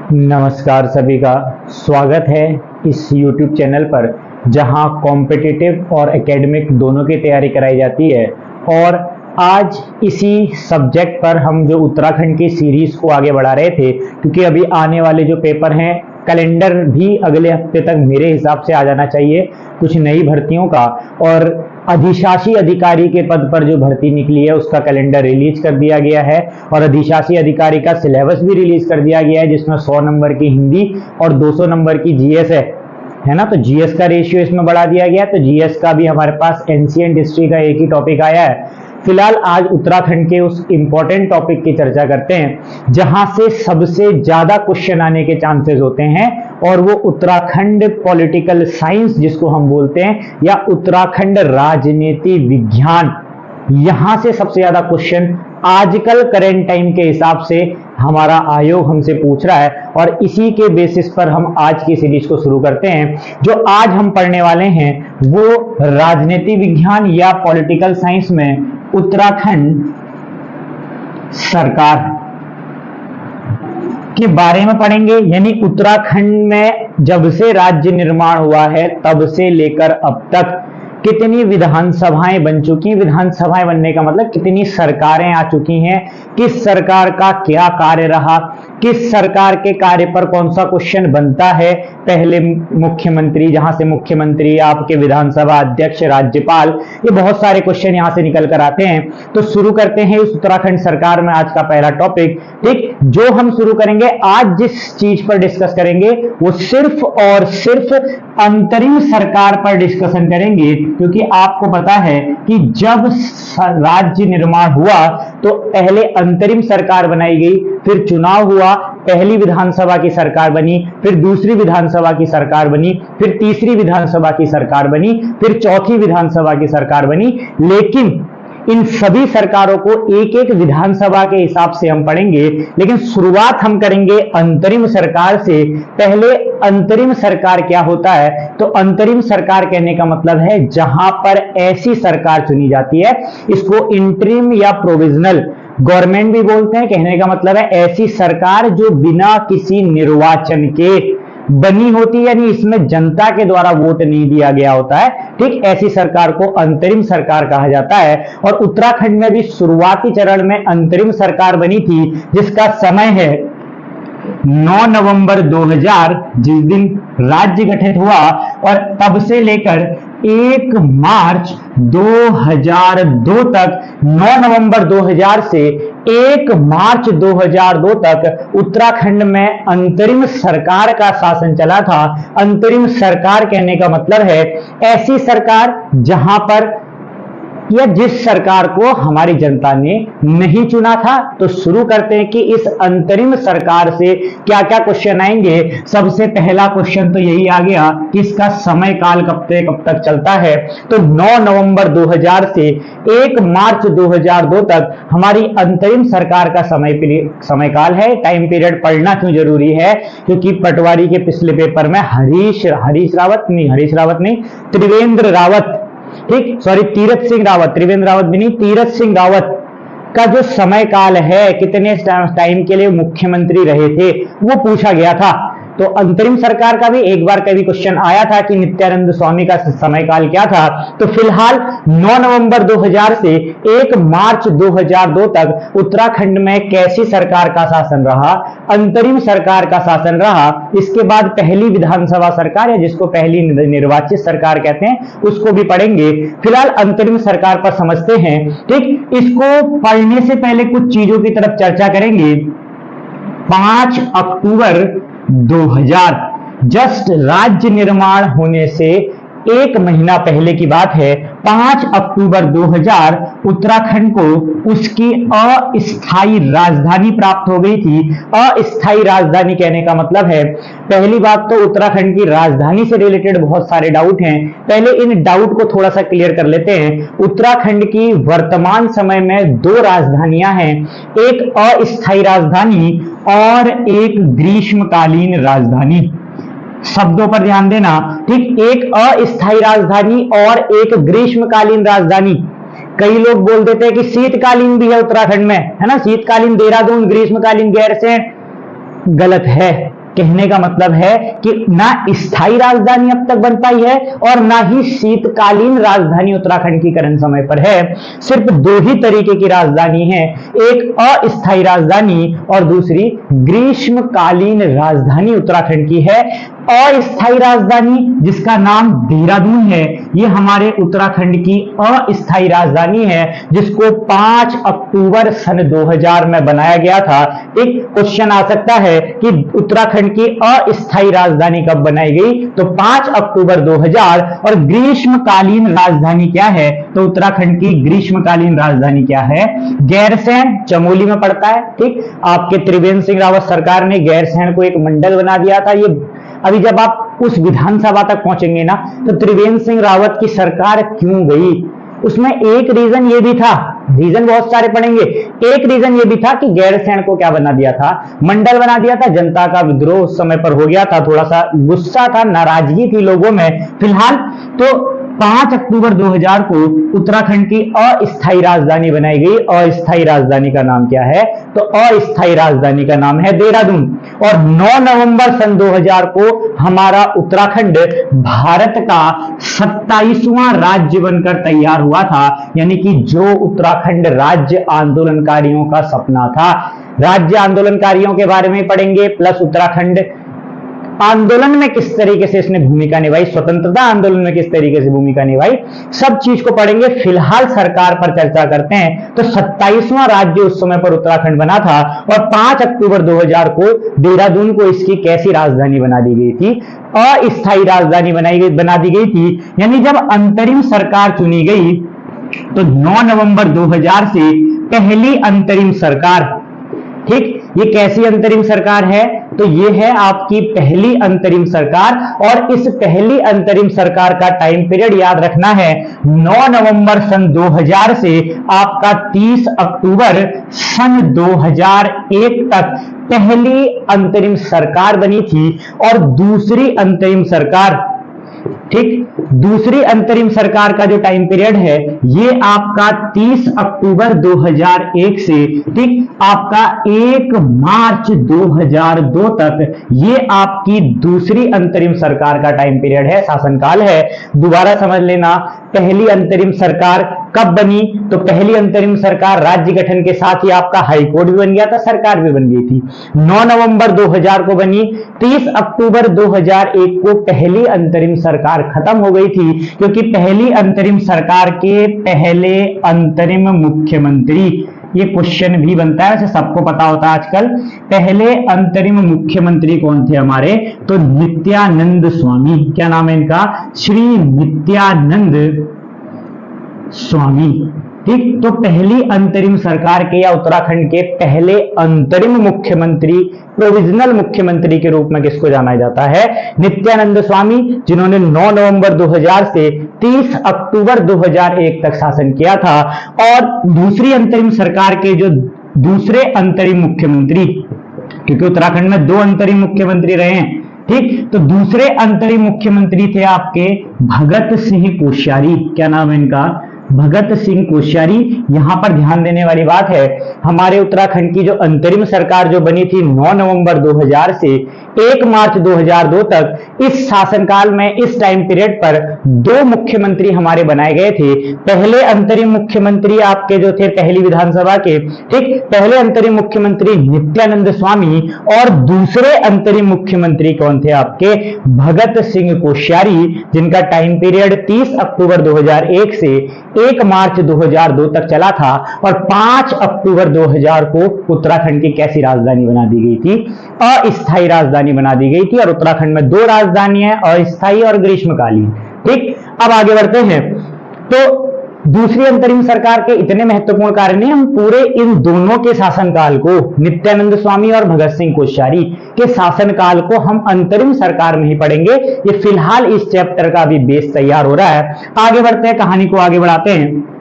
नमस्कार सभी का स्वागत है इस YouTube चैनल पर जहां कॉम्पिटिटिव और एकेडमिक दोनों की तैयारी कराई जाती है। और आज इसी सब्जेक्ट पर हम जो उत्तराखंड की सीरीज को आगे बढ़ा रहे थे, क्योंकि अभी आने वाले जो पेपर हैं, कैलेंडर भी अगले हफ्ते तक मेरे हिसाब से आ जाना चाहिए कुछ नई भर्तियों का। और अधिशासी अधिकारी के पद पर जो भर्ती निकली है उसका कैलेंडर रिलीज कर दिया गया है और अधिशासी अधिकारी का सिलेबस भी रिलीज कर दिया गया है, जिसमें 100 नंबर की हिंदी और 200 नंबर की जीएस है ना। तो जीएस का रेशियो इसमें बढ़ा दिया गया है। तो जीएस का भी हमारे पास एंशिएंट हिस्ट्री का एक ही टॉपिक आया है। फिलहाल आज उत्तराखंड के उस इंपॉर्टेंट टॉपिक की चर्चा करते हैं जहां से सबसे ज्यादा क्वेश्चन आने के चांसेस होते हैं, और वो उत्तराखंड पॉलिटिकल साइंस जिसको हम बोलते हैं, या उत्तराखंड राजनीति विज्ञान। यहां से सबसे ज्यादा क्वेश्चन आजकल करंट टाइम के हिसाब से हमारा आयोग हमसे पूछ रहा है, और इसी के बेसिस पर हम आज की सीरीज को शुरू करते हैं। जो आज हम पढ़ने वाले हैं वो राजनीति विज्ञान या पॉलिटिकल साइंस में उत्तराखंड सरकार के बारे में पढ़ेंगे। यानी उत्तराखंड में जब से राज्य निर्माण हुआ है तब से लेकर अब तक कितनी विधानसभाएं बन चुकी। विधानसभाएं बनने का मतलब कितनी सरकारें आ चुकी हैं, किस सरकार का क्या कार्य रहा, किस सरकार के कार्य पर कौन सा क्वेश्चन बनता है। पहले मुख्यमंत्री, जहां से मुख्यमंत्री, आपके विधानसभा अध्यक्ष, राज्यपाल, ये बहुत सारे क्वेश्चन यहां से निकल कर आते हैं। तो शुरू करते हैं इस उत्तराखंड सरकार में आज का पहला टॉपिक। ठीक, जो हम शुरू करेंगे आज जिस चीज पर डिस्कस करेंगे वो सिर्फ और सिर्फ अंतरिम सरकार पर डिस्कशन करेंगे, क्योंकि आपको पता है कि जब राज्य निर्माण हुआ तो पहले अंतरिम सरकार बनाई गई, फिर चुनाव हुआ, पहली विधानसभा की सरकार बनी, फिर दूसरी विधानसभा की सरकार बनी, फिर तीसरी विधानसभा की सरकार बनी, फिर चौथी विधानसभा की सरकार बनी। लेकिन इन सभी सरकारों को एक एक विधानसभा के हिसाब से हम पढ़ेंगे, लेकिन शुरुआत हम करेंगे अंतरिम सरकार से। पहले अंतरिम सरकार क्या होता है? तो अंतरिम सरकार कहने का मतलब है जहां पर ऐसी सरकार चुनी जाती है, इसको इंटरिम या प्रोविजनल गवर्नमेंट भी बोलते हैं। कहने का मतलब है ऐसी सरकार जो बिना किसी निर्वाचन के बनी होती है, यानी इसमें जनता के द्वारा वोट नहीं दिया गया होता है। ठीक, ऐसी सरकार को अंतरिम सरकार कहा जाता है। और उत्तराखंड में भी शुरुआती चरण में अंतरिम सरकार बनी थी, जिसका समय है 9 नवंबर 2000, जिस दिन राज्य गठित हुआ, और तब से लेकर 1 मार्च 2002 तक, 9 नवंबर 2000 से 1 मार्च 2002 तक उत्तराखंड में अंतरिम सरकार का शासन चला था। अंतरिम सरकार कहने का मतलब है ऐसी सरकार जहां पर, या जिस सरकार को हमारी जनता ने नहीं चुना था। तो शुरू करते हैं कि इस अंतरिम सरकार से क्या क्या क्वेश्चन आएंगे। सबसे पहला क्वेश्चन तो यही आ गया कि इसका समय काल कब तक चलता है। तो 9 नवंबर 2000 से 1 मार्च 2002 तक हमारी अंतरिम सरकार का समय काल है। टाइम पीरियड पढ़ना क्यों जरूरी है? क्योंकि पटवारी के पिछले पेपर में त्रिवेंद्र रावत, ठीक, सॉरी तीरथ सिंह रावत, त्रिवेंद्र रावत भी नहीं, तीरथ सिंह रावत का जो समय काल है, कितने टाइम के लिए मुख्यमंत्री रहे थे, वो पूछा गया था। तो अंतरिम सरकार का भी एक बार कभी क्वेश्चन आया था कि नित्यानंद स्वामी का समय काल क्या था। तो फिलहाल 9 नवंबर 2000 से 1 मार्च 2002 तक उत्तराखंड में कैसी सरकार का शासन रहा? अंतरिम सरकार का शासन रहा। इसके बाद पहली विधानसभा सरकार, या जिसको पहली निर्वाचित सरकार कहते हैं, उसको भी पढ़ेंगे। फिलहाल अंतरिम सरकार पर समझते हैं। ठीक, इसको पढ़ने से पहले कुछ चीजों की तरफ चर्चा करेंगे। 5 अक्टूबर 2000, जस्ट राज्य निर्माण होने से 1 महीना पहले की बात है। 5 अक्टूबर 2000 उत्तराखंड को उसकी अस्थायी राजधानी प्राप्त हो गई थी। अस्थायी राजधानी कहने का मतलब है, पहली बात तो उत्तराखंड की राजधानी से रिलेटेड बहुत सारे डाउट हैं। पहले इन डाउट को थोड़ा सा क्लियर कर लेते हैं। उत्तराखंड की वर्तमान समय में 2 राजधानियां हैं, एक अस्थायी राजधानी और एक ग्रीष्मकालीन राजधानी। शब्दों पर ध्यान देना। ठीक, एक अस्थायी राजधानी और एक ग्रीष्मकालीन राजधानी। कई लोग बोल देते हैं कि शीतकालीन भी है उत्तराखंड में, है ना, शीतकालीन देहरादून, ग्रीष्मकालीन गैरसैंण। गलत है, कहने का मतलब है कि ना स्थायी राजधानी अब तक बन पाई है और ना ही शीतकालीन राजधानी उत्तराखंड की करंट समय पर है। सिर्फ दो ही तरीके की राजधानी है, एक अस्थायी राजधानी और दूसरी ग्रीष्मकालीन राजधानी उत्तराखंड की है। अस्थायी राजधानी जिसका नाम देहरादून है, ये हमारे उत्तराखंड की अस्थायी राजधानी है जिसको 5 अक्टूबर सन 2000 में बनाया गया था। एक क्वेश्चन आ सकता है कि उत्तराखंड की अस्थायी राजधानी कब बनाई गई, तो 5 अक्टूबर 2000। और ग्रीष्मकालीन राजधानी क्या है, तो उत्तराखंड की ग्रीष्मकालीन राजधानी क्या है, गैरसैंण, चमोली में पड़ता है। ठीक, आपके त्रिवेंद्र सिंह रावत सरकार ने गैरसैंण को एक मंडल बना दिया था। ये अभी जब आप उस विधानसभा तक पहुंचेंगे ना, तो त्रिवेंद्र सिंह रावत की सरकार क्यों गई, उसमें एक रीजन ये भी था, रीजन बहुत सारे पढ़ेंगे, एक रीजन ये भी था कि गैरसैंण को क्या बना दिया था, मंडल बना दिया था। जनता का विद्रोह उस समय पर हो गया था, थोड़ा सा गुस्सा था, नाराजगी थी लोगों में। फिलहाल तो 5 अक्टूबर 2000 को उत्तराखंड की अस्थायी राजधानी बनाई गई। अस्थायी राजधानी का नाम क्या है, तो अस्थायी राजधानी का नाम है देहरादून। और 9 नवंबर सन 2000 को हमारा उत्तराखंड भारत का 27वां राज्य बनकर तैयार हुआ था। यानी कि जो उत्तराखंड राज्य आंदोलनकारियों का सपना था। राज्य आंदोलनकारियों के बारे में पढ़ेंगे, प्लस उत्तराखंड आंदोलन में किस तरीके से इसने भूमिका निभाई, स्वतंत्रता आंदोलन में किस तरीके से भूमिका निभाई, सब चीज को पढ़ेंगे। फिलहाल सरकार पर चर्चा करते हैं। तो 27वां राज्य उस समय पर उत्तराखंड बना था और 5 अक्टूबर 2000 को देहरादून को इसकी कैसी राजधानी बना दी गई थी, अस्थायी राजधानी बना दी गई थी। यानी जब अंतरिम सरकार चुनी गई तो 9 नवंबर 2000 से पहली अंतरिम सरकार, ठीक, ये कैसी अंतरिम सरकार है, तो ये है आपकी पहली अंतरिम सरकार। और इस पहली अंतरिम सरकार का टाइम पीरियड याद रखना है, 9 नवंबर सन 2000 से आपका 30 अक्टूबर सन 2001 तक पहली अंतरिम सरकार बनी थी। और दूसरी अंतरिम सरकार, ठीक, दूसरी अंतरिम सरकार का जो टाइम पीरियड है ये आपका 30 अक्टूबर 2001 से, ठीक, आपका 1 मार्च 2002 तक, ये आपकी दूसरी अंतरिम सरकार का टाइम पीरियड है, शासनकाल है। दोबारा समझ लेना, पहली अंतरिम सरकार कब बनी, तो पहली अंतरिम सरकार राज्य गठन के साथ ही आपका हाईकोर्ट भी बन गया था, सरकार भी बन गई थी। 9 नवंबर 2000 को बनी, 30 अक्टूबर 2001 को पहली अंतरिम सरकार खत्म हो गई थी, क्योंकि पहली अंतरिम सरकार के पहले अंतरिम मुख्यमंत्री, ये क्वेश्चन भी बनता है, वैसे सबको पता होता है आजकल, पहले अंतरिम मुख्यमंत्री कौन थे हमारे, तो नित्यानंद स्वामी। क्या नाम है इनका, श्री नित्यानंद स्वामी। ठीक, तो पहली अंतरिम सरकार के या उत्तराखंड के पहले अंतरिम मुख्यमंत्री, प्रोविजनल मुख्यमंत्री के रूप में किसको जाना जाता है, नित्यानंद स्वामी, जिन्होंने 9 नवंबर 2000 से 30 अक्टूबर 2001 तक शासन किया था। और दूसरी अंतरिम सरकार के जो दूसरे अंतरिम मुख्यमंत्री, क्योंकि उत्तराखंड में 2 अंतरिम मुख्यमंत्री रहे हैं, ठीक, तो दूसरे अंतरिम मुख्यमंत्री थे आपके भगत सिंह कोश्यारी। क्या नाम है इनका, भगत सिंह कोश्यारी। यहां पर ध्यान देने वाली बात है, हमारे उत्तराखंड की जो अंतरिम सरकार जो बनी थी 9 नवंबर 2000 से 1 मार्च 2002 तक, इस शासनकाल में, इस टाइम पीरियड पर 2 मुख्यमंत्री हमारे बनाए गए थे। पहले अंतरिम मुख्यमंत्री आपके जो थे पहली विधानसभा के, ठीक, पहले अंतरिम मुख्यमंत्री नित्यानंद स्वामी, और दूसरे अंतरिम मुख्यमंत्री कौन थे आपके, भगत सिंह कोश्यारी, जिनका टाइम पीरियड 30 अक्टूबर 2001 से 1 मार्च 2002 तक चला था। और 5 अक्टूबर 2000 को उत्तराखंड की कैसी राजधानी बना दी गई थी, अस्थायी राजधानी बना दी गई थी। और उत्तराखंड में 2 राजधानी है, अस्थायी और ग्रीष्मकालीन। ठीक, अब आगे बढ़ते हैं। तो दूसरी अंतरिम सरकार के इतने महत्वपूर्ण कार्य नहीं, हम पूरे इन दोनों के शासनकाल को, नित्यानंद स्वामी और भगत सिंह कोश्यारी के शासनकाल को हम अंतरिम सरकार में ही पढ़ेंगे। ये फिलहाल इस चैप्टर का भी बेस तैयार हो रहा है। आगे बढ़ते हैं, कहानी को आगे बढ़ाते हैं।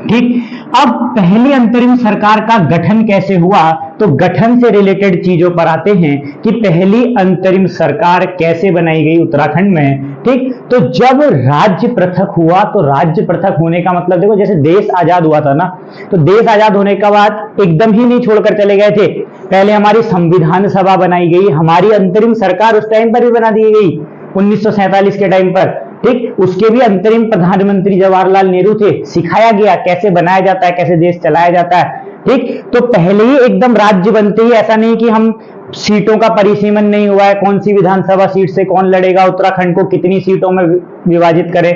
ठीक, अब पहली अंतरिम सरकार का गठन कैसे हुआ, तो गठन से रिलेटेड चीजों पर आते हैं कि पहली अंतरिम सरकार कैसे बनाई गई उत्तराखंड में। ठीक, तो जब राज्य पृथक हुआ, तो राज्य पृथक होने का मतलब देखो, जैसे देश आजाद हुआ था ना, तो देश आजाद होने के बाद एकदम ही नहीं छोड़कर चले गए थे, पहले हमारी संविधान सभा बनाई गई, हमारी अंतरिम सरकार उस टाइम पर भी बना दी गई 1947 के टाइम पर, ठीक। उसके भी अंतरिम प्रधानमंत्री जवाहरलाल नेहरू थे, सिखाया गया कैसे बनाया जाता है, कैसे देश चलाया जाता है, ठीक। तो पहले ही एकदम राज्य बनते ही, ऐसा नहीं कि हम सीटों का परिसीमन नहीं हुआ है, कौन सी विधानसभा सीट से कौन लड़ेगा, उत्तराखंड को कितनी सीटों में विभाजित करे,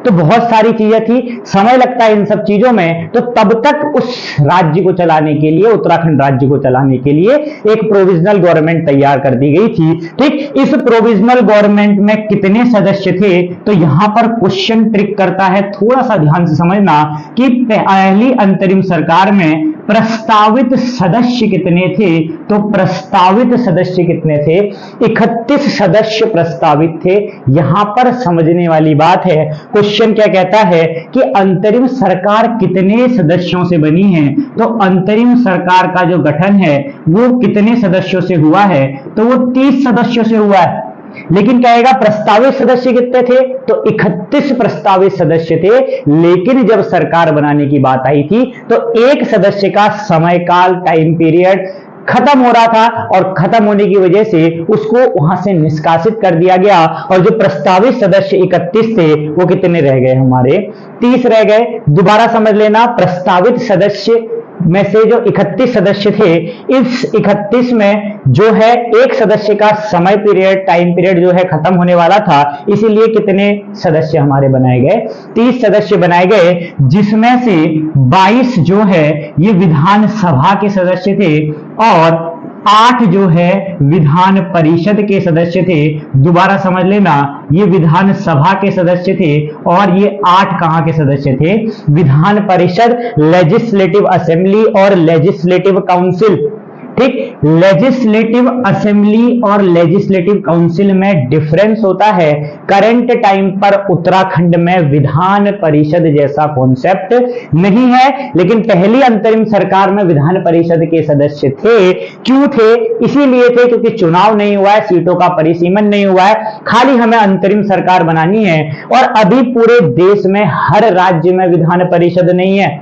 तो बहुत सारी चीजें थी, समय लगता है इन सब चीजों में। तो तब तक उस राज्य को चलाने के लिए, उत्तराखंड राज्य को चलाने के लिए एक प्रोविजनल गवर्नमेंट तैयार कर दी गई थी, ठीक। इस प्रोविजनल गवर्नमेंट में कितने सदस्य थे, तो यहां पर क्वेश्चन ट्रिक करता है, थोड़ा सा ध्यान से समझना कि पहली अंतरिम सरकार में प्रस्तावित सदस्य कितने थे। तो प्रस्तावित सदस्य कितने थे, 31 सदस्य प्रस्तावित थे। यहां पर समझने वाली बात है, क्वेश्चन क्या कहता है कि अंतरिम सरकार कितने सदस्यों से बनी है, तो अंतरिम सरकार का जो गठन है वो कितने सदस्यों से हुआ है, तो वो 30 सदस्यों से हुआ है। लेकिन कहेगा प्रस्तावित सदस्य कितने थे, तो 31 प्रस्तावित सदस्य थे। लेकिन जब सरकार बनाने की बात आई थी तो एक सदस्य का समयकाल, टाइम पीरियड खत्म हो रहा था, और खत्म होने की वजह से उसको वहां से निष्कासित कर दिया गया, और जो प्रस्तावित सदस्य 31 थे वो कितने रह गए, हमारे 30 रह गए। दोबारा समझ लेना, प्रस्तावित सदस्य में से जो 31 सदस्य थे, इस 31 में जो है एक सदस्य का समय पीरियड, टाइम पीरियड जो है खत्म होने वाला था, इसीलिए कितने सदस्य हमारे बनाए गए, 30 सदस्य बनाए गए, जिसमें से 22 जो है ये विधानसभा के सदस्य थे और 8 जो है विधान परिषद के सदस्य थे। दोबारा समझ लेना, ये विधानसभा के सदस्य थे और ये 8 कहां के सदस्य थे, विधान परिषद, लेजिस्लेटिव असेंबली और लेजिस्लेटिव काउंसिल, ठीक। लेजिस्लेटिव असेंबली और लेजिस्लेटिव काउंसिल में डिफरेंस होता है। करंट टाइम पर उत्तराखंड में विधान परिषद जैसा कॉन्सेप्ट नहीं है, लेकिन पहली अंतरिम सरकार में विधान परिषद के सदस्य थे। क्यों थे, इसीलिए थे क्योंकि चुनाव नहीं हुआ है, सीटों का परिसीमन नहीं हुआ है, खाली हमें अंतरिम सरकार बनानी है। और अभी पूरे देश में हर राज्य में विधान परिषद नहीं है,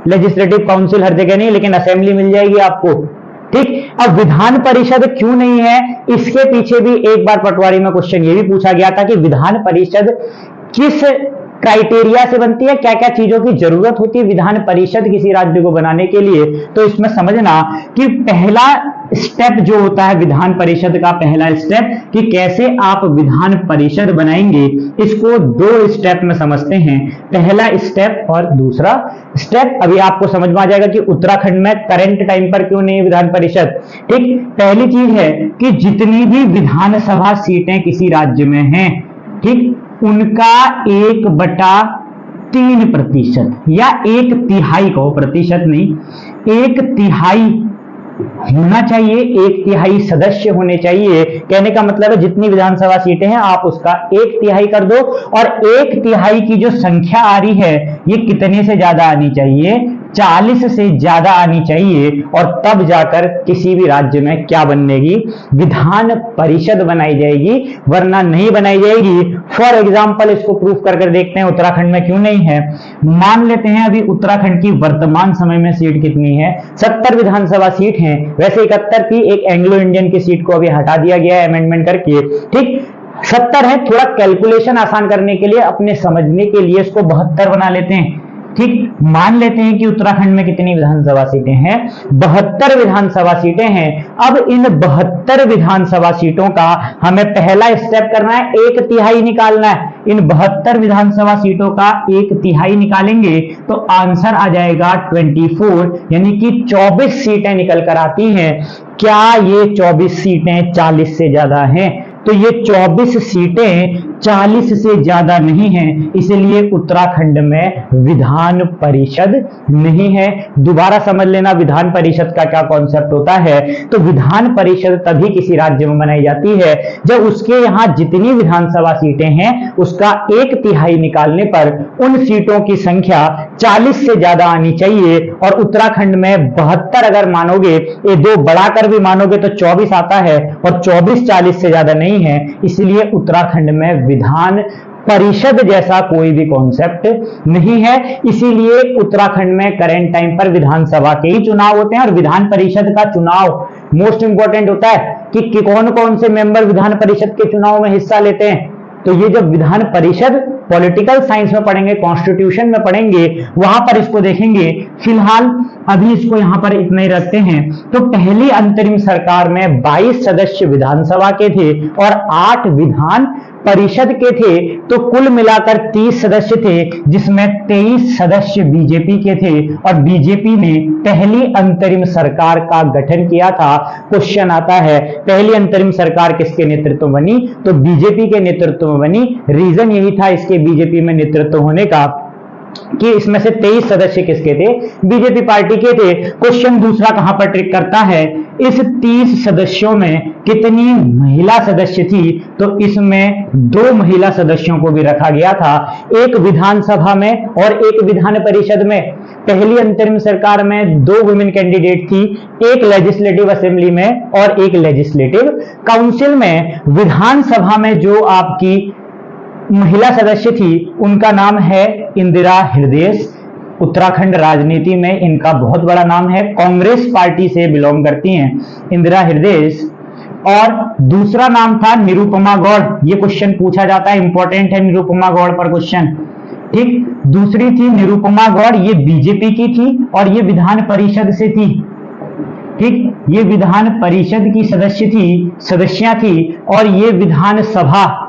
लेजिस्लेटिव काउंसिल हर जगह नहीं, लेकिन असेंबली मिल जाएगी आपको, ठीक। अब विधान परिषद क्यों नहीं है, इसके पीछे भी एक बार पटवारी में क्वेश्चन ये भी पूछा गया था कि विधान परिषद किस क्राइटेरिया से बनती है, क्या क्या चीजों की जरूरत होती है विधान परिषद किसी राज्य को बनाने के लिए। तो इसमें समझना कि पहला स्टेप जो होता है विधान परिषद का, पहला स्टेप कि कैसे आप विधान परिषद बनाएंगे, इसको 2 स्टेप में समझते हैं, पहला स्टेप और दूसरा स्टेप। अभी आपको समझ में आ जाएगा कि उत्तराखंड में करंट टाइम पर क्यों नहीं विधान परिषद, ठीक। पहली चीज है कि जितनी भी विधानसभा सीटें किसी राज्य में हैं, ठीक, उनका 1/3% या 1/3 कहो, प्रतिशत नहीं, 1/3 होना चाहिए, 1/3 सदस्य होने चाहिए। कहने का मतलब है जितनी विधानसभा सीटें हैं आप उसका 1/3 कर दो, और 1/3 की जो संख्या आ रही है ये कितने से ज्यादा आनी चाहिए, 40 से ज्यादा आनी चाहिए, और तब जाकर किसी भी राज्य में क्या बनेगी, विधान परिषद बनाई जाएगी, वरना नहीं बनाई जाएगी। फॉर एग्जाम्पल इसको प्रूफ करके देखते हैं उत्तराखंड में क्यों नहीं है। मान लेते हैं अभी उत्तराखंड की वर्तमान समय में सीट कितनी है, 70 विधानसभा सीट है, वैसे 71 थी, एक एंग्लो इंडियन की सीट को अभी हटा दिया गया है अमेंडमेंट करके, ठीक। 70 है, थोड़ा कैलकुलेशन आसान करने के लिए, अपने समझने के लिए इसको 72 बना लेते हैं, ठीक। मान लेते हैं कि उत्तराखंड में कितनी विधानसभा सीटें हैं, 72 विधानसभा सीटें हैं। अब इन 72 विधानसभा सीटों का हमें पहला स्टेप करना है, 1/3 निकालना है। इन 72 विधानसभा सीटों का 1/3 निकालेंगे तो आंसर आ जाएगा 24, यानी कि 24 सीटें निकल कर आती हैं। क्या ये 24 सीटें 40 से ज्यादा हैं? तो ये 24 सीटें 40 से ज्यादा नहीं है, इसलिए उत्तराखंड में विधान परिषद नहीं है। दोबारा समझ लेना विधान परिषद का क्या कॉन्सेप्ट होता है। तो विधान परिषद तभी किसी राज्य में बनाई जाती है जब उसके यहां जितनी विधानसभा सीटें हैं उसका 1/3 निकालने पर उन सीटों की संख्या 40 से ज्यादा आनी चाहिए। और उत्तराखंड में 72 अगर मानोगे, ये 2 बढ़ाकर भी मानोगे तो 24 आता है, और 24 40 से ज्यादा नहीं है, इसलिए उत्तराखंड में विधान परिषद जैसा कोई भी कॉन्सेप्ट नहीं है। इसीलिए उत्तराखंड में करंट टाइम पर विधानसभा के ही चुनाव होते हैं, और विधान परिषद का चुनाव मोस्ट इंपॉर्टेंट होता है कि कौन कौन से मेंबर विधान परिषद के चुनाव में हिस्सा लेते हैं। तो ये जब विधान परिषद पॉलिटिकल साइंस में पढ़ेंगे, कॉन्स्टिट्यूशन में पढ़ेंगे, वहां पर इसको देखेंगे। फिलहाल अभी इसको यहां पर इतना ही रखते हैं। तो पहली अंतरिम सरकार में 22 सदस्य विधानसभा के थे और 8 विधान परिषद के थे, तो कुल मिलाकर 30 सदस्य थे, जिसमें 23 सदस्य बीजेपी के थे, और बीजेपी ने पहली अंतरिम सरकार का गठन किया था। क्वेश्चन आता है पहली अंतरिम सरकार किसके नेतृत्व में बनी, तो बीजेपी के नेतृत्व में बनी। रीजन यही था इसके बीजेपी में नेतृत्व होने का कि इसमें से 23 सदस्य किसके थे, बीजेपी पार्टी के थे। क्वेश्चन दूसरा कहां पर ट्रिक करता है, इस 30 सदस्यों में कितनी महिला सदस्य थी, तो इसमें 2 महिला सदस्यों को भी रखा गया था, एक विधानसभा में और एक विधान परिषद में। पहली अंतरिम सरकार में 2 वुमेन कैंडिडेट थी, एक लेजिस्लेटिव असेंबली में और एक लेजिस्लेटिव काउंसिल में। विधानसभा में जो आपकी महिला सदस्य थी उनका नाम है इंदिरा हृदय। उत्तराखंड राजनीति में इनका बहुत बड़ा नाम है, कांग्रेस पार्टी से बिलोंग करती हैं इंदिरा हृदय। और दूसरा नाम था निरुपमा गौड़, ये क्वेश्चन पूछा जाता है, इंपॉर्टेंट है निरुपमा गौड़ पर क्वेश्चन। ठीक, दूसरी थी निरुपमा गौड़, ये बीजेपी की थी और ये विधान परिषद से थी। ठीक, ये विधान परिषद की सदस्या थी और ये विधानसभा।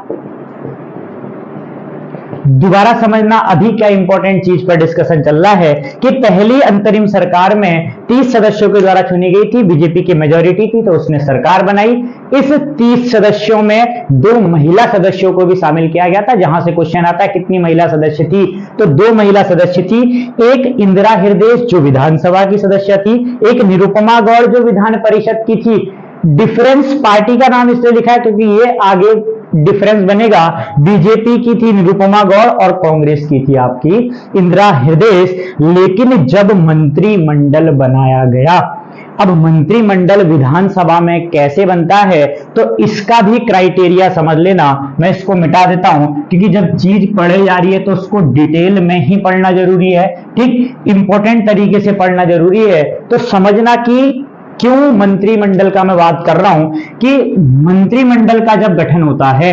दोबारा समझना, अभी क्या इंपॉर्टेंट चीज पर डिस्कशन चल रहा है कि पहली अंतरिम सरकार में 30 सदस्यों के द्वारा चुनी गई थी, बीजेपी की मेजॉरिटी थी तो उसने सरकार बनाई। इस 30 सदस्यों में 2 महिला सदस्यों को भी शामिल किया गया था, जहां से क्वेश्चन आता है कितनी महिला सदस्य थी, तो 2 महिला सदस्य थी, एक इंदिरा हृदय जो विधानसभा की सदस्य थी, एक निरुपमा गौड़ जो विधान परिषद की थी। डिफरेंस पार्टी का नाम इसलिए लिखा है क्योंकि ये आगे डिफरेंस बनेगा। बीजेपी की थी निरुपमा गौड़ और कांग्रेस की थी आपकी इंदिरा हृदय। लेकिन जब मंत्रिमंडल बनाया गया, अब मंत्रिमंडल विधानसभा में कैसे बनता है, तो इसका भी क्राइटेरिया समझ लेना। मैं इसको मिटा देता हूं क्योंकि जब चीज पढ़े जा रही है तो उसको डिटेल में ही पढ़ना जरूरी है। ठीक, इंपॉर्टेंट तरीके से पढ़ना जरूरी है। तो समझना कि क्यों मंत्रिमंडल का मैं बात कर रहा हूं कि मंत्रिमंडल का जब गठन होता है,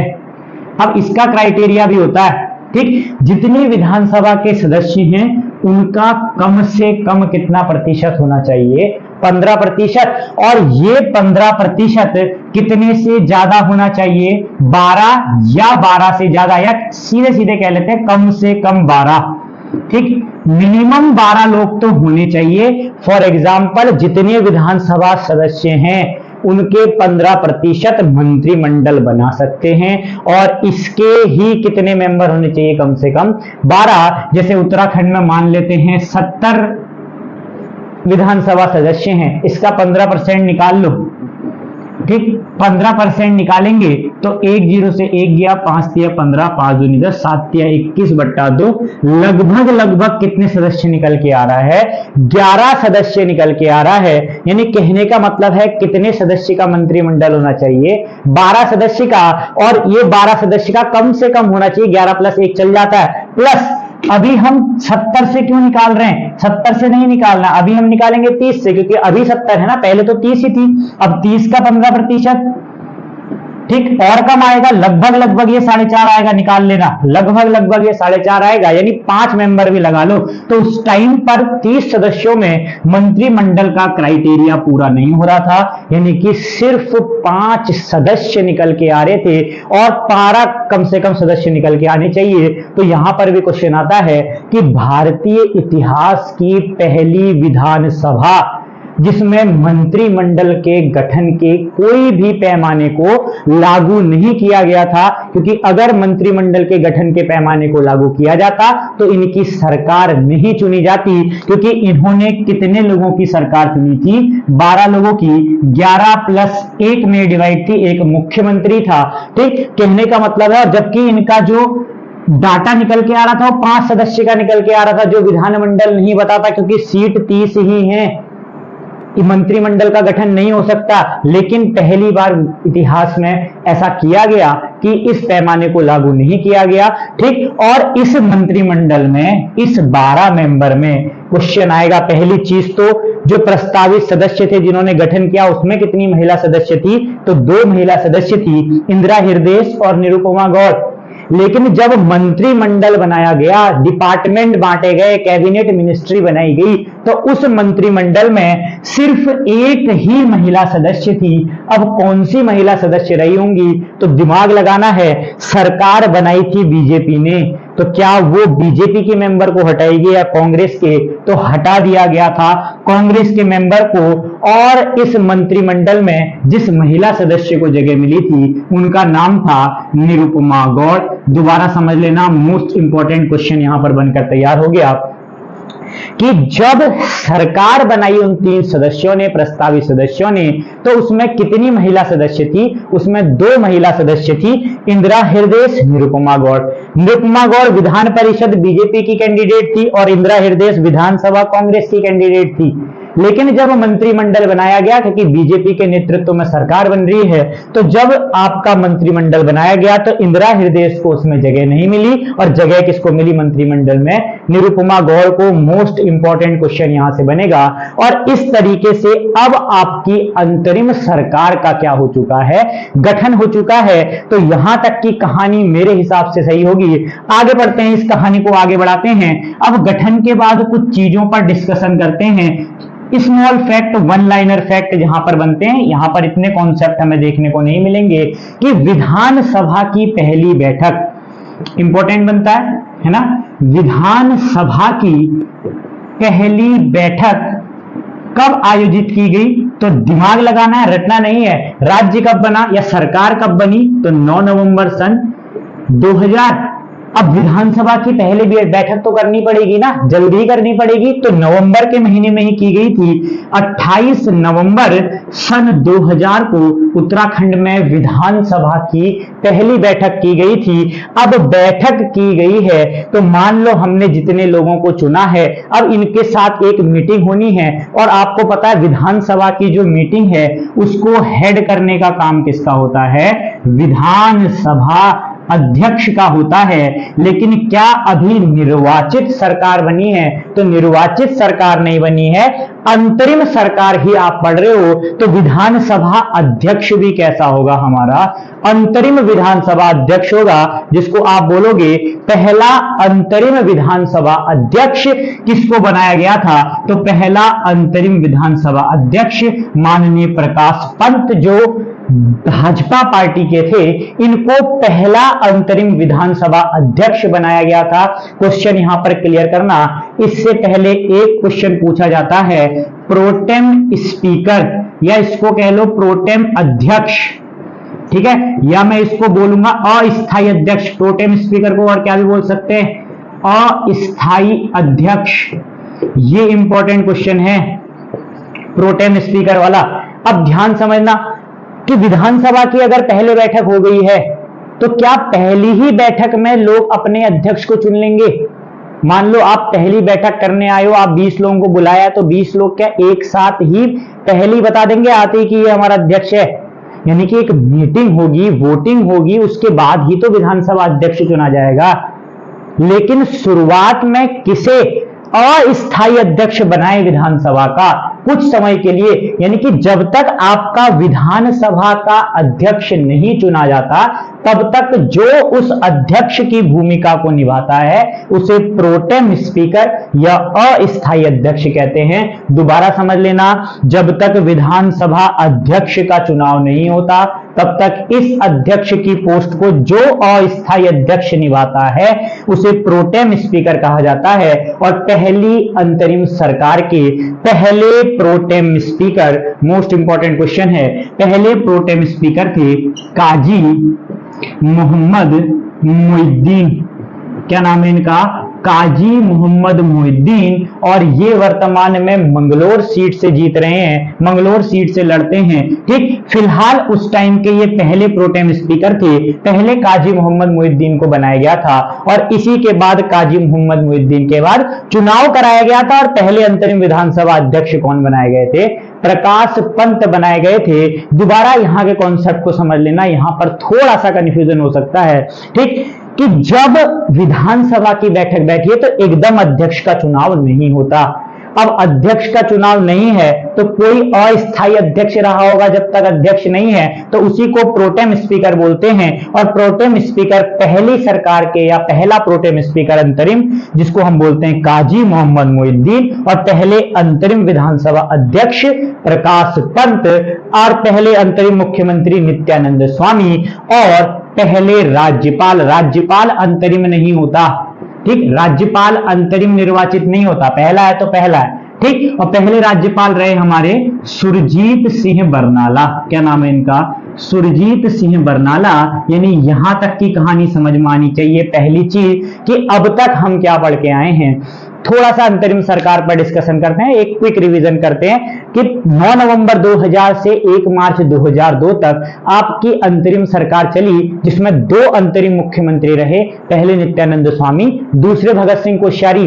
अब इसका क्राइटेरिया भी होता है। ठीक, जितने विधानसभा के सदस्य हैं उनका कम से कम कितना प्रतिशत होना चाहिए, 15%। और ये 15% कितने से ज्यादा होना चाहिए, 12 या 12 से ज्यादा, या सीधे सीधे कह लेते हैं कम से कम 12। ठीक, मिनिमम 12 लोग तो होने चाहिए। फॉर एग्जाम्पल जितने विधानसभा सदस्य हैं उनके 15% मंत्रिमंडल बना सकते हैं, और इसके ही कितने मेंबर होने चाहिए, कम से कम 12। जैसे उत्तराखंड में मान लेते हैं 70 विधानसभा सदस्य हैं, इसका 15% निकाल लो। ठीक, 15% निकालेंगे तो 1 0 से 1 गया, 5 3 15, 5 दूनी 10, 7 3 21/2, लगभग कितने सदस्य निकल के आ रहा है, 11 सदस्य निकल के आ रहा है। यानी कहने का मतलब है कितने सदस्य का मंत्रिमंडल होना चाहिए, 12 सदस्य का, और ये 12 सदस्य का कम से कम होना चाहिए, 11 + 1 चल जाता है। प्लस अभी हम 70 से क्यों निकाल रहे हैं, 70 से नहीं निकालना, अभी हम निकालेंगे 30 से, क्योंकि अभी 70 है ना, पहले तो 30 ही थी, अब 30 का 15%। ठीक, और कम आएगा, लगभग ये 4.5 आएगा, निकाल लेना, लगभग ये 4.5 आएगा, यानी 5 मेंबर भी लगा लो। तो उस टाइम पर 30 सदस्यों में मंत्रिमंडल का क्राइटेरिया पूरा नहीं हो रहा था, यानी कि सिर्फ 5 सदस्य निकल के आ रहे थे, और 12 कम से कम सदस्य निकल के आने चाहिए। तो यहां पर भी क्वेश्चन आता है कि भारतीय इतिहास की पहली विधानसभा जिसमें मंत्रिमंडल के गठन के कोई भी पैमाने को लागू नहीं किया गया था, क्योंकि अगर मंत्रिमंडल के गठन के पैमाने को लागू किया जाता तो इनकी सरकार नहीं चुनी जाती, क्योंकि इन्होंने कितने लोगों की सरकार चुनी थी, 12 लोगों की, 11 + 1 में डिवाइड थी, एक मुख्यमंत्री था। ठीक, कहने का मतलब है, जबकि इनका जो डाटा निकल के आ रहा था वो 5 सदस्य का निकल के आ रहा था, जो विधानमंडल नहीं बताता, क्योंकि सीट 30 ही है। मंत्रिमंडल का गठन नहीं हो सकता, लेकिन पहली बार इतिहास में ऐसा किया गया कि इस पैमाने को लागू नहीं किया गया। ठीक, और इस मंत्रिमंडल में इस 12 मेंबर में क्वेश्चन आएगा। पहली चीज तो जो प्रस्तावित सदस्य थे जिन्होंने गठन किया, उसमें कितनी महिला सदस्य थी? तो 2 महिला सदस्य थी, इंदिरा हृदयेश और निरुपमा गौड़। लेकिन जब मंत्रिमंडल बनाया गया, डिपार्टमेंट बांटे गए, कैबिनेट मिनिस्ट्री बनाई गई, तो उस मंत्रिमंडल में सिर्फ एक ही महिला सदस्य थी। अब कौन सी महिला सदस्य रही होंगी? तो दिमाग लगाना है। सरकार बनाई थी बीजेपी ने, तो क्या वो बीजेपी के मेंबर को हटाएगी या कांग्रेस के? तो हटा दिया गया था कांग्रेस के मेंबर को, और इस मंत्रिमंडल में जिस महिला सदस्य को जगह मिली थी उनका नाम था निरुपमा गौड़। दोबारा समझ लेना, मोस्ट इंपॉर्टेंट क्वेश्चन यहां पर बनकर तैयार हो गया कि जब सरकार बनाई उन 3 सदस्यों ने, प्रस्तावित सदस्यों ने, तो उसमें कितनी महिला सदस्य थी? उसमें 2 महिला सदस्य थी, इंदिरा हृदयेश, निरुपमा गौड़। निरुपमा गौड़ विधान परिषद बीजेपी की कैंडिडेट थी और इंदिरा हृदयेश विधानसभा कांग्रेस की कैंडिडेट थी। लेकिन जब मंत्रिमंडल बनाया गया, क्योंकि बीजेपी के नेतृत्व में सरकार बन रही है, तो जब आपका मंत्रिमंडल बनाया गया तो इंदिरा हृदयेश को उसमें जगह नहीं मिली, और जगह किसको मिली मंत्रिमंडल में? निरुपमा गौड़ को। मोस्ट इंपॉर्टेंट क्वेश्चन यहां से बनेगा। और इस तरीके से अब आपकी अंतरिम सरकार का क्या हो चुका है? गठन हो चुका है। तो यहां तक की कहानी मेरे हिसाब से सही होगी। आगे बढ़ते हैं, इस कहानी को आगे बढ़ाते हैं। अब गठन के बाद कुछ चीजों पर डिस्कशन करते हैं। Small fact, one liner fact जहां पर बनते हैं, यहां पर इतने कॉन्सेप्ट हमें देखने को नहीं मिलेंगे कि विधानसभा की पहली बैठक इंपॉर्टेंट बनता है ना? विधानसभा की पहली बैठक कब आयोजित की गई? तो दिमाग लगाना है, रटना नहीं है। राज्य कब बना या सरकार कब बनी? तो 9 नवंबर सन 2000। अब विधानसभा की पहले भी बैठक तो करनी पड़ेगी ना, जल्दी करनी पड़ेगी, तो नवंबर के महीने में ही की गई थी। 28 नवंबर सन 2000 को उत्तराखंड में विधानसभा की पहली बैठक की गई थी। अब बैठक की गई है तो मान लो हमने जितने लोगों को चुना है, अब इनके साथ एक मीटिंग होनी है, और आपको पता है विधानसभा की जो मीटिंग है उसको हेड करने का काम किसका होता है? विधानसभा अध्यक्ष का होता है। लेकिन क्या अभी निर्वाचित सरकार बनी है? तो निर्वाचित सरकार नहीं बनी है, अंतरिम सरकार ही आप पढ़ रहे हो। तो विधानसभा अध्यक्ष भी कैसा होगा हमारा? अंतरिम विधानसभा अध्यक्ष होगा, जिसको आप बोलोगे पहला अंतरिम विधानसभा अध्यक्ष। किसको बनाया गया था? तो पहला अंतरिम विधानसभा अध्यक्ष माननीय प्रकाश पंत, जो भाजपा पार्टी के थे, इनको पहला अंतरिम विधानसभा अध्यक्ष बनाया गया था। क्वेश्चन यहां पर क्लियर करना। इससे पहले एक क्वेश्चन पूछा जाता है प्रोटेम स्पीकर, या इसको कह लो प्रोटेम अध्यक्ष, ठीक है, या मैं इसको बोलूंगा अस्थायी अध्यक्ष। प्रोटेम स्पीकर को और क्या भी बोल सकते हैं? अस्थायी अध्यक्ष। ये इंपॉर्टेंट क्वेश्चन है प्रोटेम स्पीकर वाला। अब ध्यान समझना कि विधानसभा की अगर पहले बैठक हो गई है तो क्या पहली ही बैठक में लोग अपने अध्यक्ष को चुन लेंगे? मान लो आप पहली बैठक करने आए हो, आप 20 लोगों को बुलाया, तो 20 लोग क्या एक साथ ही पहली बता देंगे आते ही कि ये हमारा अध्यक्ष है? यानी कि एक मीटिंग होगी, वोटिंग होगी, उसके बाद ही तो विधानसभा अध्यक्ष चुना जाएगा। लेकिन शुरुआत में किसे अस्थायी अध्यक्ष बनाए विधानसभा का कुछ समय के लिए, यानी कि जब तक आपका विधानसभा का अध्यक्ष नहीं चुना जाता तब तक जो उस अध्यक्ष की भूमिका को निभाता है उसे प्रोटेम स्पीकर या अस्थायी अध्यक्ष कहते हैं। दोबारा समझ लेना, जब तक विधानसभा अध्यक्ष का चुनाव नहीं होता तब तक इस अध्यक्ष की पोस्ट को जो अस्थायी अध्यक्ष निभाता है उसे प्रोटेम स्पीकर कहा जाता है। और पहली अंतरिम सरकार के पहले pro tem speaker, most important question है, पहले प्रोटेम स्पीकर थे काजी मोहम्मद मोइनुद्दीन। क्या नाम है इनका? काजी मोहम्मद मोहिउद्दीन, और ये वर्तमान में मंगलोर सीट से जीत रहे हैं, मंगलोर सीट से लड़ते हैं। ठीक, फिलहाल उस टाइम के ये पहले प्रोटेम स्पीकर थे, पहले काजी मोहम्मद मोहिउद्दीन को बनाया गया था, और इसी के बाद काजी मोहम्मद मोहिउद्दीन के बाद चुनाव कराया गया था, और पहले अंतरिम विधानसभा अध्यक्ष कौन बनाए गए थे? प्रकाश पंत बनाए गए थे। दोबारा यहां के कॉन्सेप्ट को समझ लेना, यहां पर थोड़ा सा कंफ्यूजन हो सकता है। ठीक, कि जब विधानसभा की बैठक बैठी है तो एकदम अध्यक्ष का चुनाव नहीं होता। अब अध्यक्ष का चुनाव नहीं है तो कोई अस्थायी अध्यक्ष रहा होगा, जब तक अध्यक्ष नहीं है तो उसी को प्रोटेम स्पीकर बोलते हैं, और प्रोटेम स्पीकर पहली सरकार के या पहला प्रोटेम स्पीकर अंतरिम, जिसको हम बोलते हैं काजी मोहम्मद मोहिउद्दीन, और पहले अंतरिम विधानसभा अध्यक्ष प्रकाश पंत, और पहले अंतरिम मुख्यमंत्री नित्यानंद स्वामी, और पहले राज्यपाल, राज्यपाल अंतरिम नहीं होता। ठीक, राज्यपाल अंतरिम निर्वाचित नहीं होता, पहला है तो पहला है। ठीक, और पहले राज्यपाल रहे हमारे सुरजीत सिंह बरनाला। क्या नाम है इनका? सुरजीत सिंह बरनाला। यानी यहां तक की कहानी समझ में आनी चाहिए। पहली चीज कि अब तक हम क्या पढ़ के आए हैं, थोड़ा सा अंतरिम सरकार पर डिस्कशन करते हैं, एक क्विक रिवीजन करते हैं कि 9 नवंबर 2000 से 1 मार्च 2002 तक आपकी अंतरिम सरकार चली, जिसमें 2 अंतरिम मुख्यमंत्री रहे, पहले नित्यानंद स्वामी, दूसरे भगत सिंह कोश्यारी।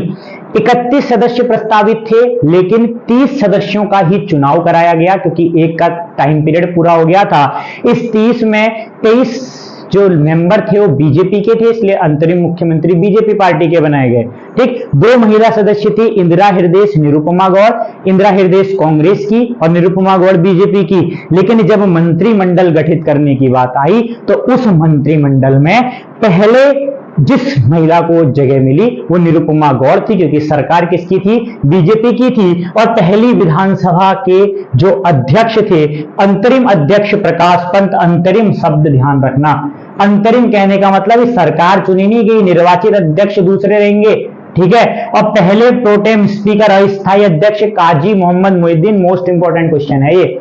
31 सदस्य प्रस्तावित थे, लेकिन 30 सदस्यों का ही चुनाव कराया गया, क्योंकि एक का टाइम पीरियड पूरा हो गया था। इस 30 में 23 जो मेंबर थे वो बीजेपी के थे, इसलिए अंतरिम मुख्यमंत्री बीजेपी पार्टी के बनाए गए। ठीक, 2 महिला सदस्य थी, इंदिरा हृदयेश, निरुपमा गौड़। इंदिरा हृदयेश कांग्रेस की और निरुपमा गौड़ बीजेपी की। लेकिन जब मंत्रिमंडल गठित करने की बात आई तो उस मंत्रिमंडल में पहले जिस महिला को जगह मिली वो निरुपमा गौड़ थी, क्योंकि सरकार किसकी थी? बीजेपी की थी। और पहली विधानसभा के जो अध्यक्ष थे, अंतरिम अध्यक्ष प्रकाश पंत। अंतरिम शब्द ध्यान रखना, अंतरिम कहने का मतलब सरकार चुनी नहीं गई, निर्वाचित अध्यक्ष दूसरे रहेंगे। ठीक है, और पहले प्रोटेम स्पीकर अस्थायी अध्यक्ष Kazi Mohammad Mohiuddin. Most important question है ये।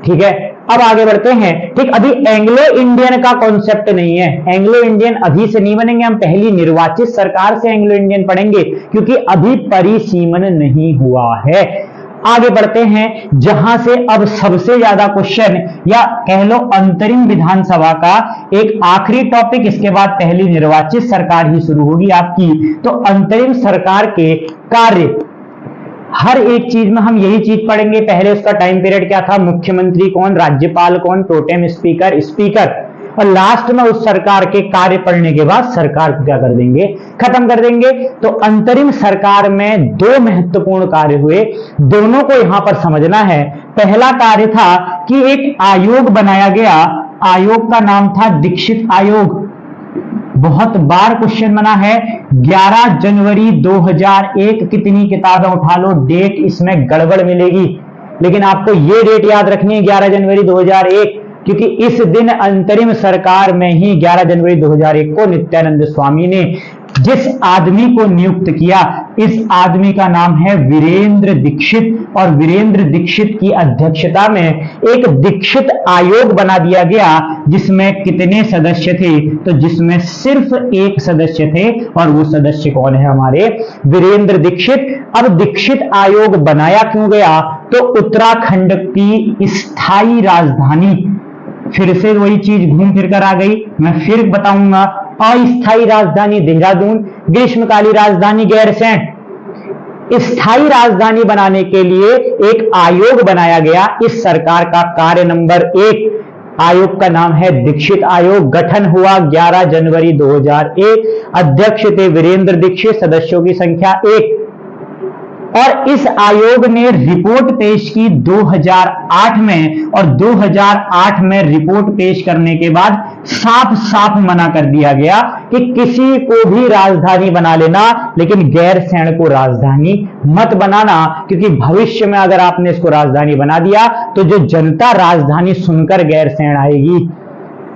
ठीक है, अब आगे बढ़ते हैं। ठीक, अभी एंग्लो इंडियन का कॉन्सेप्ट नहीं है, एंग्लो इंडियन अभी से नहीं बनेंगे, हम पहली निर्वाचित सरकार से एंग्लो इंडियन पढ़ेंगे, क्योंकि अभी परिसीमन नहीं हुआ है। आगे बढ़ते हैं, जहां से अब सबसे ज्यादा क्वेश्चन या कह लो अंतरिम विधानसभा का एक आखिरी टॉपिक, इसके बाद पहली निर्वाचित सरकार ही शुरू होगी आपकी। तो अंतरिम सरकार के कार्य, हर एक चीज में हम यही चीज पढ़ेंगे। पहले उसका टाइम पीरियड क्या था, मुख्यमंत्री कौन, राज्यपाल कौन, प्रोटेम स्पीकर, स्पीकर, और लास्ट में उस सरकार के कार्य पढ़ने के बाद सरकार को क्या कर देंगे, खत्म कर देंगे। तो अंतरिम सरकार में 2 महत्वपूर्ण कार्य हुए, दोनों को यहां पर समझना है। पहला कार्य था कि एक आयोग बनाया गया, आयोग का नाम था दीक्षित आयोग। बहुत बार क्वेश्चन बना है। 11 जनवरी 2001, कितनी किताबें उठा लो, डेट इसमें गड़बड़ मिलेगी, लेकिन आपको ये डेट याद रखनी है 11 जनवरी 2001, क्योंकि इस दिन अंतरिम सरकार में ही 11 जनवरी 2001 को नित्यानंद स्वामी ने जिस आदमी को नियुक्त किया, इस आदमी का नाम है वीरेंद्र दीक्षित, और वीरेंद्र दीक्षित की अध्यक्षता में एक दीक्षित आयोग बना दिया गया, जिसमें कितने सदस्य थे, तो जिसमें सिर्फ 1 सदस्य थे, और वो सदस्य कौन है, हमारे वीरेंद्र दीक्षित। अब दीक्षित आयोग बनाया क्यों गया, तो उत्तराखंड की स्थायी राजधानी, फिर से वही चीज घूम फिर कर आ गई, मैं फिर बताऊंगा। अस्थायी राजधानी देहरादून, ग्रीष्मकालीन राजधानी गैरसैंण। स्थायी राजधानी बनाने के लिए एक आयोग बनाया गया। इस सरकार का कार्य नंबर 1, आयोग का नाम है दीक्षित आयोग। गठन हुआ 11 जनवरी 2001। अध्यक्ष थे वीरेंद्र दीक्षित, सदस्यों की संख्या 1। और इस आयोग ने रिपोर्ट पेश की 2008 में, और 2008 में रिपोर्ट पेश करने के बाद साफ साफ मना कर दिया गया कि किसी को भी राजधानी बना लेना, लेकिन गैरसैंण को राजधानी मत बनाना, क्योंकि भविष्य में अगर आपने इसको राजधानी बना दिया तो जो जनता राजधानी सुनकर गैरसैंण आएगी,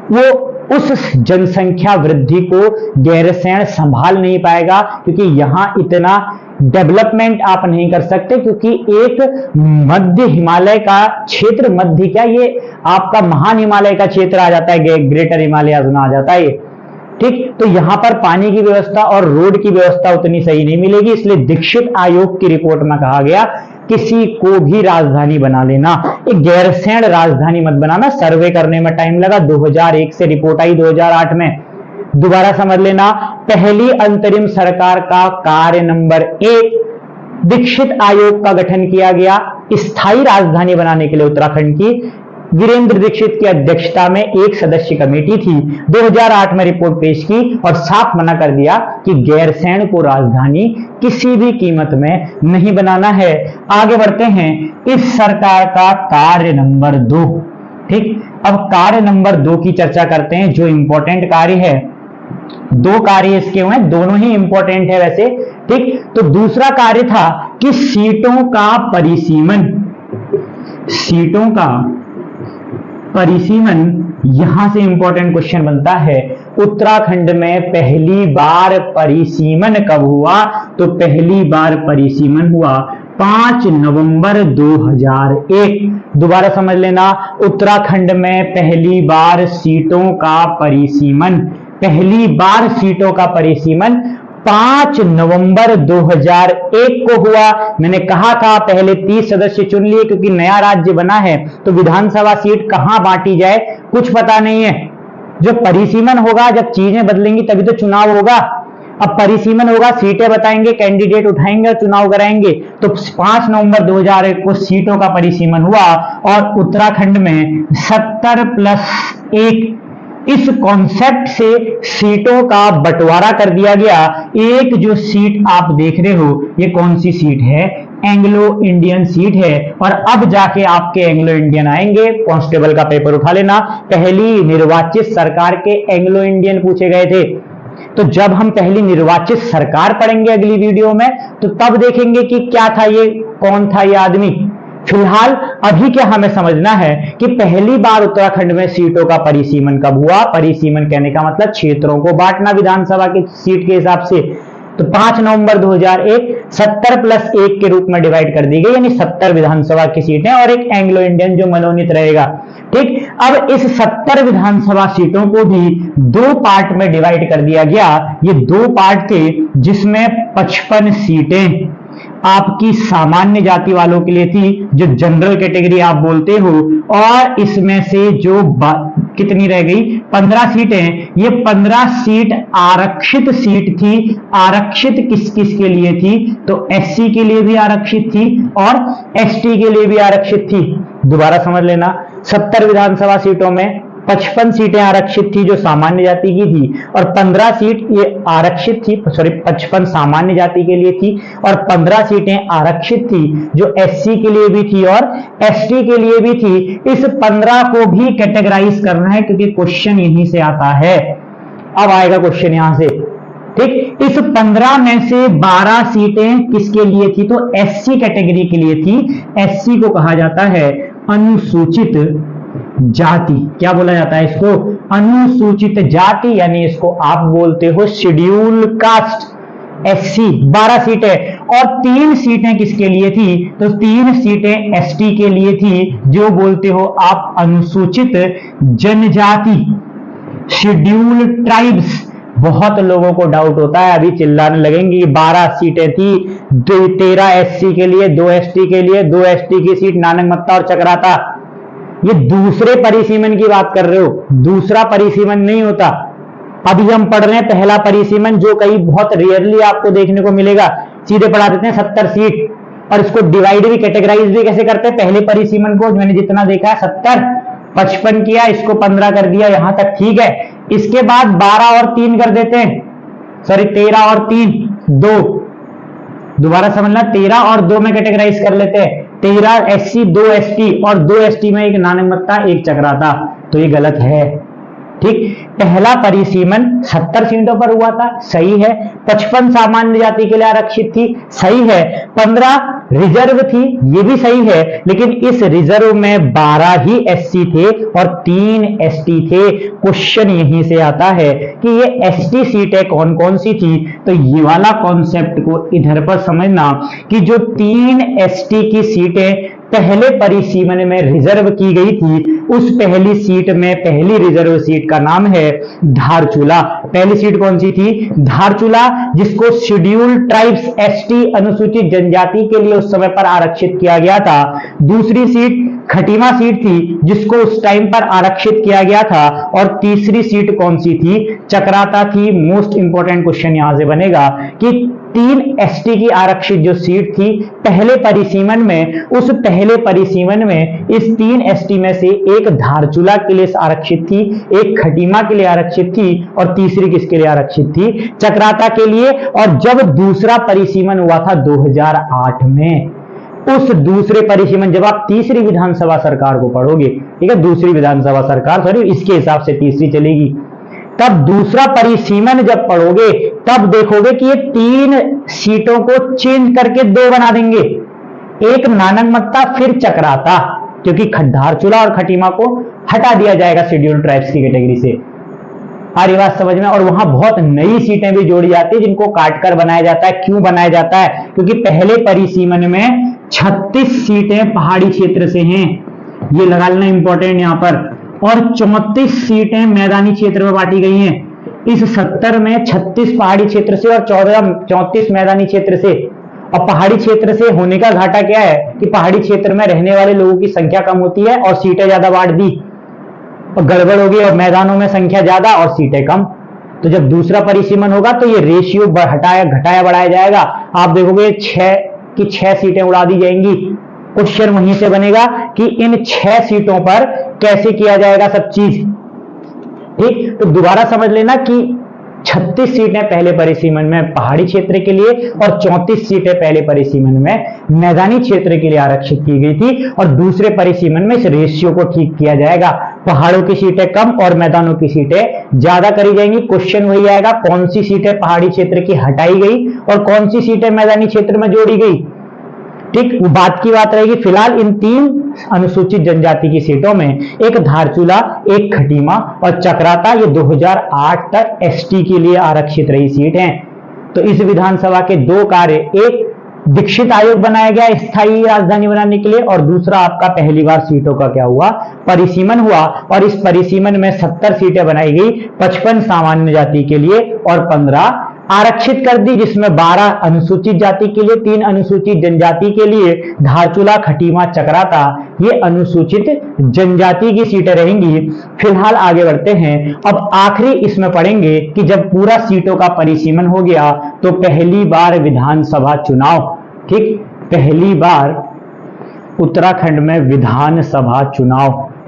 वो उस जनसंख्या वृद्धि को गैरसैंण संभाल नहीं पाएगा, क्योंकि यहां इतना डेवलपमेंट आप नहीं कर सकते, क्योंकि एक मध्य हिमालय का क्षेत्र, मध्य क्या, ये आपका महान हिमालय का क्षेत्र आ जाता है, ग्रेटर हिमालय जोन आ जाता है। ठीक। तो यहां पर पानी की व्यवस्था और रोड की व्यवस्था उतनी सही नहीं मिलेगी, इसलिए दीक्षित आयोग की रिपोर्ट में कहा गया किसी को भी राजधानी बना लेना, एक गैरसैंण राजधानी मत बनाना। सर्वे करने में टाइम लगा, 2001 से रिपोर्ट आई 2008 में। दोबारा समझ लेना, पहली अंतरिम सरकार का कार्य नंबर 1, दीक्षित आयोग का गठन किया गया स्थायी राजधानी बनाने के लिए उत्तराखंड की। वीरेंद्र दीक्षित की अध्यक्षता में एक सदस्य कमेटी थी, 2008 में रिपोर्ट पेश की और साफ मना कर दिया कि गैरसैंण को राजधानी किसी भी कीमत में नहीं बनाना है। आगे बढ़ते हैं, इस सरकार का कार्य नंबर 2, ठीक। अब कार्य नंबर 2 की चर्चा करते हैं, जो इंपॉर्टेंट कार्य है। 2 कार्य इसके हुए, दोनों ही इंपॉर्टेंट है वैसे, ठीक। तो दूसरा कार्य था कि सीटों का परिसीमन, सीटों का परिसीमन। यहां से इंपॉर्टेंट क्वेश्चन बनता है, उत्तराखंड में पहली बार परिसीमन कब हुआ? तो पहली बार परिसीमन हुआ 5 नवंबर 2001। दोबारा समझ लेना, उत्तराखंड में पहली बार सीटों का परिसीमन, पहली बार सीटों का परिसीमन 5 नवंबर 2001 को हुआ। मैंने कहा था पहले 30 सदस्य चुन लिए, क्योंकि नया राज्य बना है तो विधानसभा सीट कहां बांटी जाए कुछ पता नहीं है। जो परिसीमन होगा, जब चीजें बदलेंगी तभी तो चुनाव होगा। अब परिसीमन होगा, सीटें बताएंगे, कैंडिडेट उठाएंगे और चुनाव कराएंगे। तो 5 नवंबर 2001 को सीटों का परिसीमन हुआ और उत्तराखंड में 70+1 इस कॉन्सेप्ट से सीटों का बंटवारा कर दिया गया। एक जो सीट आप देख रहे हो, ये कौन सी सीट है? एंग्लो इंडियन सीट है। और अब जाके आपके एंग्लो इंडियन आएंगे, कांस्टेबल का पेपर उठा लेना, पहली निर्वाचित सरकार के एंग्लो इंडियन पूछे गए थे। तो जब हम पहली निर्वाचित सरकार पढ़ेंगे अगली वीडियो में, तो तब देखेंगे कि क्या था ये, कौन था ये आदमी। फिलहाल अभी क्या हमें समझना है कि पहली बार उत्तराखंड में सीटों का परिसीमन कब हुआ? परिसीमन कहने का मतलब क्षेत्रों को बांटना विधानसभा की सीट के हिसाब से। तो 5 नवंबर 2001 70+1 के रूप में डिवाइड कर दी गई, यानी 70 विधानसभा की सीटें और एक एंग्लो इंडियन जो मनोनीत रहेगा, ठीक। अब इस 70 विधानसभा सीटों को भी 2 पार्ट में डिवाइड कर दिया गया। ये 2 पार्ट थे, जिसमें 55 सीटें आपकी सामान्य जाति वालों के लिए थी, जो जनरल कैटेगरी आप बोलते हो, और इसमें से जो कितनी रह गई? 15 सीटें। ये 15 सीट आरक्षित सीट थी। आरक्षित किस किस के लिए थी? तो एससी के लिए भी आरक्षित थी और एसटी के लिए भी आरक्षित थी। दोबारा समझ लेना, 70 विधानसभा सीटों में 55 सीटें आरक्षित थी जो सामान्य जाति की थी, और 15 सीट ये आरक्षित थी, 55 सामान्य जाति के लिए थी और 15 सीटें आरक्षित थी जो एससी के लिए भी थी और एसटी के लिए भी थी। इस 15 को भी कैटेगराइज करना है, क्योंकि क्वेश्चन यहीं से आता है। अब आएगा क्वेश्चन यहां से, ठीक। इस 15 में से 12 सीटें किसके लिए थी? तो एससी कैटेगरी के लिए थी। एससी को कहा जाता है अनुसूचित जाति। क्या बोला जाता है इसको? अनुसूचित जाति, यानी इसको आप बोलते हो शेड्यूल कास्ट। एससी 12 सीटें, और 3 सीटें किसके लिए थी? तो 3 सीटें एसटी के लिए थी, जो बोलते हो आप अनुसूचित जनजाति, शेड्यूल ट्राइब्स। बहुत लोगों को डाउट होता है, अभी चिल्लाने लगेंगे। 12 सीटें थी, 13 एससी के लिए, 2 एसटी के लिए, 2 एसटी की सीट नानकमत्ता और चक्राता। ये दूसरे परिसीमन की बात कर रहे हो, दूसरा परिसीमन नहीं होता। अभी हम पढ़ रहे हैं पहला परिसीमन, जो कहीं बहुत रेयरली आपको देखने को मिलेगा। सीधे पढ़ा देते हैं 70 सीट, और इसको डिवाइड भी, कैटेगराइज भी कैसे करते हैं? पहले परिसीमन को मैंने जितना देखा है 70, 55 किया, इसको 15 कर दिया, यहां तक ठीक है। इसके बाद 12 और 3 कर देते हैं, सॉरी 13 और 3 2। दोबारा समझना, 13 और 2 में कैटेगराइज कर लेते हैं। 13 एससी, 2 एसटी, और 2 एसटी में एक नानकमत्ता, एक चक्राता। तो ये गलत है, ठीक। पहला परिसीमन 70 सीटों पर हुआ था, सही है। 55 सामान्य जाति के लिए आरक्षित थी, सही है। 15 रिजर्व थी, ये भी सही है। लेकिन इस रिजर्व में 12 ही एससी थे और 3 एसटी थे। क्वेश्चन यहीं से आता है कि ये एसटी सीटें कौन कौन सी थी? तो ये वाला कॉन्सेप्ट को इधर पर समझना कि जो 3 एसटी की सीटें पहले परिसीमन में रिजर्व की गई थी, उस पहली सीट में पहली रिजर्व सीट का नाम है धारचूला। पहली सीट कौन सी थी? धारचूला, जिसको शेड्यूल्ड ट्राइब्स एसटी अनुसूचित जनजाति के लिए उस समय पर आरक्षित किया गया था। दूसरी सीट खटीमा सीट थी, जिसको उस टाइम पर आरक्षित किया गया था। और तीसरी सीट कौन सी थी? चक्राता थी। मोस्ट इंपॉर्टेंट क्वेश्चन यहां से बनेगा कि 3 एसटी की आरक्षित जो सीट थी पहले परिसीमन में, उस पहले परिसीमन में इस 3 एसटी में से एक धारचूला के लिए आरक्षित थी, एक खटीमा के लिए आरक्षित थी और तीसरी किसके लिए आरक्षित थी? चक्राता के लिए। और जब दूसरा परिसीमन हुआ था 2008 में, उस दूसरे परिसीमन, जब आप तीसरी विधानसभा सरकार को पढ़ोगे, ठीक है, दूसरी विधानसभा सरकार, सॉरी इसके हिसाब से तीसरी चलेगी, तब दूसरा परिसीमन जब पढ़ोगे तब देखोगे कि ये 3 सीटों को चेंज करके 2 बना देंगे, एक नानंगमत्ता फिर चक्राता, क्योंकि धारचूला और खटीमा को हटा दिया जाएगा शेड्यूल्ड ट्राइब्स की कैटेगरी से। आ रही बात समझ में? और वहां बहुत नई सीटें भी जोड़ी जाती है जिनको काटकर बनाया जाता है। क्यों बनाया जाता है? क्योंकि पहले परिसीमन में 36 सीटें पहाड़ी क्षेत्र से हैं, ये लगा लेना इंपॉर्टेंट यहां पर, और 34 सीटें मैदानी क्षेत्र में बांटी गई हैं। इस 70 में 36 पहाड़ी क्षेत्र से और 34 मैदानी क्षेत्र से। और पहाड़ी क्षेत्र से होने का घाटा क्या है कि पहाड़ी क्षेत्र में रहने वाले लोगों की संख्या कम होती है और सीटें ज्यादा बांट दी और गड़बड़ होगी, और मैदानों में संख्या ज्यादा और सीटें कम। तो जब दूसरा परिसीमन होगा तो ये रेशियो हटाया घटाया बढ़ाया जाएगा। आप देखोगे 6 सीटें उड़ा दी जाएंगी। क्वेश्चन वहीं से बनेगा कि इन 6 सीटों पर कैसे किया जाएगा सब चीज। ठीक, तो दोबारा समझ लेना कि 36 सीटें पहले परिसीमन में पहाड़ी क्षेत्र के लिए और 34 सीटें पहले परिसीमन में मैदानी क्षेत्र के लिए आरक्षित की गई थी। और दूसरे परिसीमन में इस रेशियो को ठीक किया जाएगा, पहाड़ों की सीटें कम और मैदानों की सीटें ज्यादा करी जाएंगी। क्वेश्चन वही आएगा, कौन सी सीटें पहाड़ी क्षेत्र की हटाई गई और कौन सी सीटें मैदानी क्षेत्र में जोड़ी गई। ठीक, वो बात की बात रहेगी। फिलहाल इन 3 अनुसूचित जनजाति की सीटों में एक धारचूला, एक खटीमा और चक्राता, ये 2008 तक एसटी के लिए आरक्षित रही सीट हैं। तो इस विधानसभा के 2 कार्य, एक दीक्षित आयोग बनाया गया स्थायी राजधानी बनाने के लिए, और दूसरा आपका पहली बार सीटों का क्या हुआ? परिसीमन हुआ। और इस परिसीमन में 70 सीटें बनाई गई, 55 सामान्य जाति के लिए और 15 आरक्षित कर दी, जिसमें 12 अनुसूचित जाति के लिए, 3 अनुसूचित जनजाति के लिए। धारचूला, खटीमा, चक्राता ये अनुसूचित जनजाति की सीटें रहेंगी। फिलहाल आगे बढ़ते हैं। अब आखिरी इसमें पढ़ेंगे कि जब पूरा सीटों का परिसीमन हो गया तो पहली बार विधानसभा चुनाव, ठीक, पहली बार उत्तराखंड में विधानसभा चुनाव,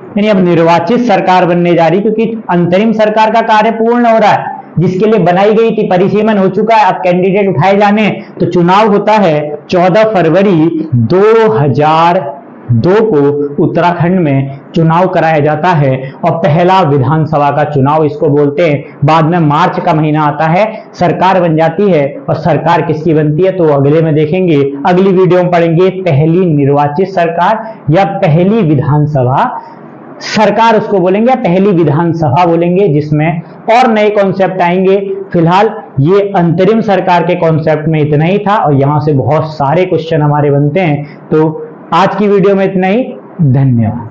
यानी अब निर्वाचित सरकार बनने जा रही, क्योंकि अंतरिम सरकार का कार्य पूर्ण हो रहा है, जिसके लिए बनाई गई थी, परिसीमन हो चुका है, अब कैंडिडेट उठाए जाने। तो चुनाव होता है 14 फरवरी 2002 को उत्तराखंड में चुनाव कराया जाता है। और पहला विधानसभा का चुनाव इसको बोलते हैं। बाद में मार्च का महीना आता है, सरकार बन जाती है। और सरकार किसकी बनती है तो अगले में देखेंगे, अगली वीडियो में पढ़ेंगे। पहली निर्वाचित सरकार या पहली विधानसभा सरकार उसको बोलेंगे, पहली विधानसभा बोलेंगे, जिसमें और नए कॉन्सेप्ट आएंगे। फिलहाल ये अंतरिम सरकार के कॉन्सेप्ट में इतना ही था और यहां से बहुत सारे क्वेश्चन हमारे बनते हैं। तो आज की वीडियो में इतना ही। धन्यवाद।